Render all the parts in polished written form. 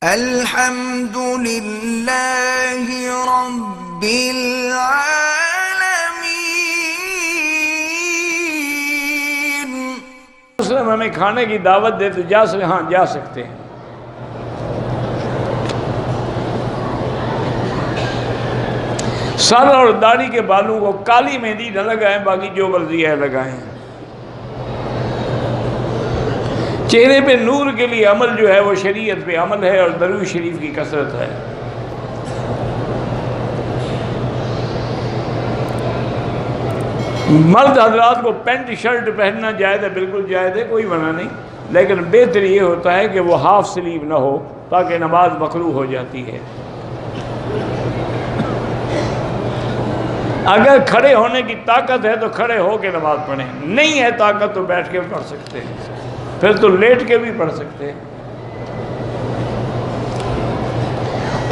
الحمد للہ رب العالمین۔ مسلم ہمیں کھانے کی دعوت دے تو جا سکتے ہیں۔ سر اور داڑھی کے بالوں کو کالی مہندی نہ لگائیں، باقی جو مرضی ہے لگائیں۔ چہرے پہ نور کے لیے عمل جو ہے وہ شریعت پہ عمل ہے اور درود شریف کی کثرت ہے۔ مرد حضرات کو پینٹ شرٹ پہننا جائز ہے، بالکل جائز ہے، کوئی منع نہیں، لیکن بہتر یہ ہوتا ہے کہ وہ ہاف سلیو نہ ہو تاکہ نماز مکروہ ہو جاتی ہے۔ اگر کھڑے ہونے کی طاقت ہے تو کھڑے ہو کے نماز پڑھیں، نہیں ہے طاقت تو بیٹھ کے پڑھ سکتے ہیں، پھر تو لیٹ کے بھی پڑھ سکتے ہیں۔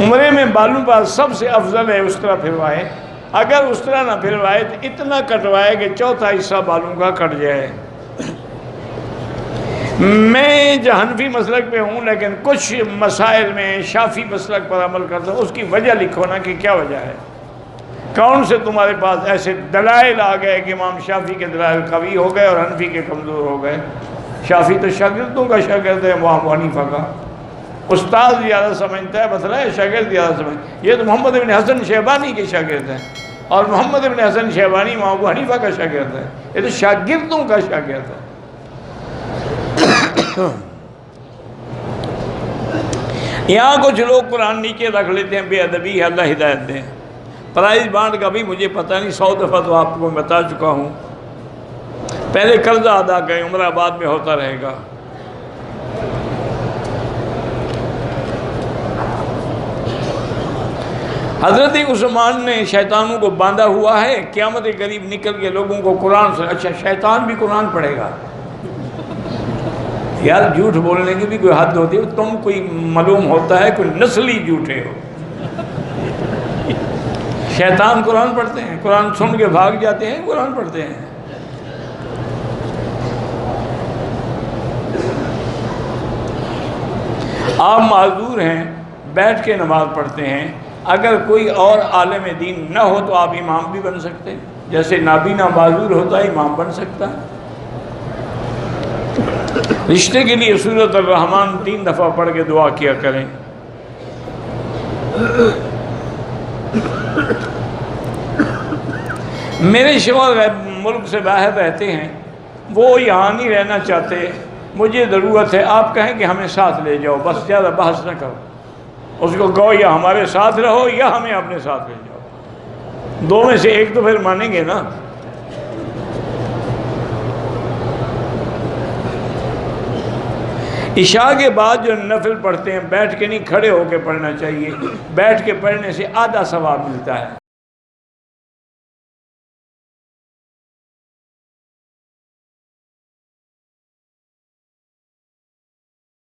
عمرے میں بالوں پر سب سے افضل ہے استرا پھروائے، اگر استرا نہ پھروائے تو اتنا کٹوائے کہ چوتھا حصہ بالوں کا کٹ جائے۔ میں حنفی مسلک پہ ہوں، لیکن کچھ مسائل میں شافعی مسلک پر عمل کرتا ہوں، اس کی وجہ لکھو نا کہ کیا وجہ ہے۔ کون سے تمہارے پاس ایسے دلائل آ گئے کہ امام شافعی کے دلائل قوی ہو گئے اور حنفی کے کمزور ہو گئے؟ شافعی تو شاگردوں کا شاگرد ہے، امام ابو حنیفہ کا۔ استاد زیادہ سمجھتا ہے مسئلہ ہے، شاگرد زیادہ سمجھتا ہے۔ یہ تو محمد بن حسن شیبانی کے شاگرد ہیں، اور محمد بن حسن شیبانی امام ابو حنیفہ کا شاگرد ہے۔ یہ تو شاگردوں کا شاگرد ہے۔ یہاں کچھ لوگ قرآن نیچے رکھ لیتے ہیں، بے ادبی ہے، اللہ ہدایت دیں۔ پرائز بانٹ کا بھی مجھے پتہ نہیں، 100 دفعہ تو آپ کو بتا چکا ہوں۔ پہلے قرضہ ادا کریں، عمرہ بعد میں ہوتا رہے گا۔ حضرت عثمان نے شیطانوں کو باندھا ہوا ہے، قیامت کے قریب نکل کے لوگوں کو قرآن سے، اچھا شیطان بھی قرآن پڑھے گا؟ یار جھوٹ بولنے کی بھی کوئی حد ہوتی ہے، تم کوئی معلوم ہوتا ہے کوئی نسلی جھوٹے ہو۔ شیطان قرآن پڑھتے ہیں، قرآن سن کے بھاگ جاتے ہیں، قرآن پڑھتے ہیں۔ آپ معذور ہیں، بیٹھ کے نماز پڑھتے ہیں، اگر کوئی اور عالم دین نہ ہو تو آپ امام بھی بن سکتے ہیں، جیسے نابینا معذور ہوتا ہے امام بن سکتا ہے۔ رشتے کے لیے سورۃ الرحمن 3 دفعہ پڑھ کے دعا کیا کریں۔ میرے شوہر ملک سے باہر رہتے ہیں، وہ یہاں نہیں رہنا چاہتے، مجھے ضرورت ہے، آپ کہیں کہ ہمیں ساتھ لے جاؤ، بس زیادہ بحث نہ کرو، اس کو کہو یا ہمارے ساتھ رہو یا ہمیں اپنے ساتھ لے جاؤ، دو میں سے ایک تو پھر مانیں گے نا۔ عشاء کے بعد جو نفل پڑھتے ہیں بیٹھ کے نہیں، کھڑے ہو کے پڑھنا چاہیے، بیٹھ کے پڑھنے سے آدھا ثواب ملتا ہے۔